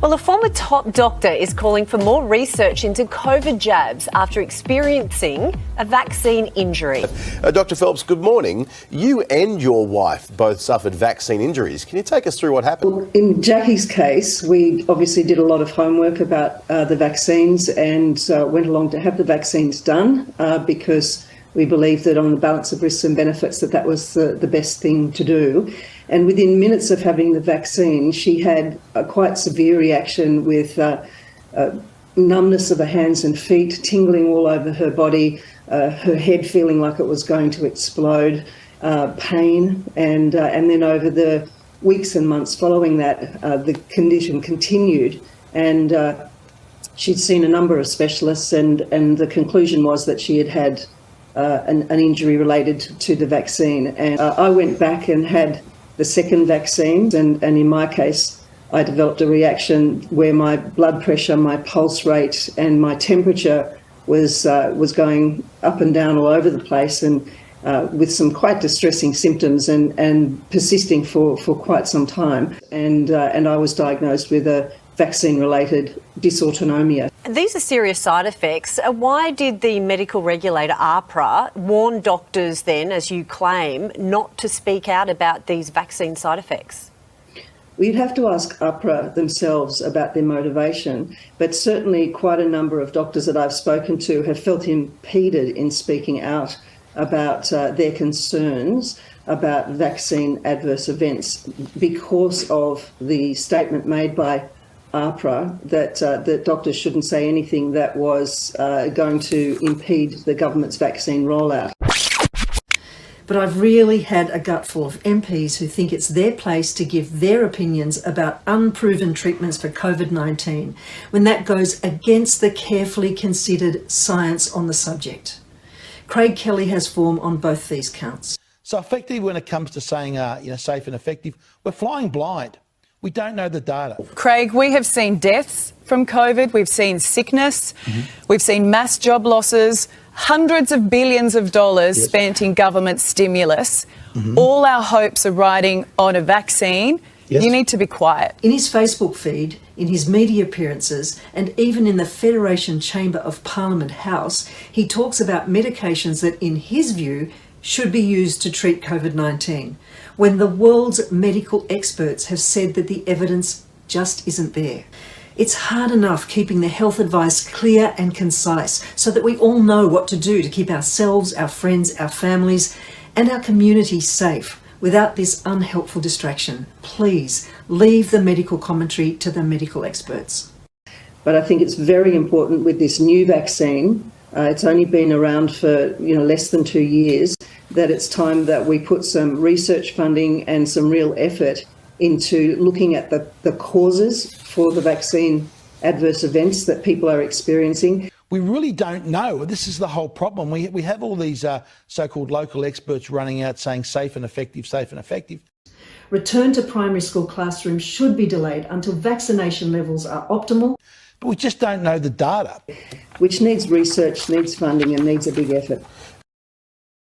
Well, a former top doctor is calling for more research into COVID jabs after experiencing a vaccine injury. Dr. Phelps, good morning. You and your wife both suffered vaccine injuries. Can you take us through what happened? Well, in Jackie's case, we obviously did a lot of homework about the vaccines and went along to have the vaccines done because we believed that on the balance of risks and benefits that was the best thing to do. And within minutes of having the vaccine, she had a quite severe reaction with numbness of her hands and feet, tingling all over her body, her head feeling like it was going to explode, pain, and then over the weeks and months following that, the condition continued. And she'd seen a number of specialists, and the conclusion was that she had an injury related to the vaccine. And I went back and had the second vaccine, and in my case, I developed a reaction where my blood pressure, my pulse rate, and my temperature was going up and down all over the place, and with some quite distressing symptoms and persisting for quite some time. And I was diagnosed with a vaccine-related dysautonomia. These are serious side effects. Why did the medical regulator, AHPRA, warn doctors then, as you claim, not to speak out about these vaccine side effects? We'd have to ask AHPRA themselves about their motivation, but certainly quite a number of doctors that I've spoken to have felt impeded in speaking out about their concerns about vaccine adverse events because of the statement made by AHPRA that doctors shouldn't say anything that was going to impede the government's vaccine rollout. But I've really had a gutful of MPs who think it's their place to give their opinions about unproven treatments for COVID-19 when that goes against the carefully considered science on the subject. Craig Kelly has form on both these counts. So effectively, when it comes to saying safe and effective, we're flying blind. We don't know the data. Craig, we have seen deaths from COVID. We've seen sickness. We've seen mass job losses, hundreds of billions of dollars spent in government stimulus. All our hopes are riding on a vaccine. You need to be quiet. In his Facebook feed, in his media appearances, and even in the Federation Chamber of Parliament House, he talks about medications that, in his view, should be used to treat COVID-19, when the world's medical experts have said that the evidence just isn't there. It's hard enough keeping the health advice clear and concise so that we all know what to do to keep ourselves, our friends, our families, and our community safe without this unhelpful distraction. Please leave the medical commentary to the medical experts. But I think it's very important with this new vaccine, it's only been around for less than 2 years, that it's time that we put some research funding and some real effort into looking at the causes for the vaccine adverse events that people are experiencing. We really don't know. This is the whole problem. We have all these so-called local experts running out saying safe and effective, safe and effective. Return to primary school classrooms should be delayed until vaccination levels are optimal. But we just don't know the data. Which needs research, needs funding and needs a big effort.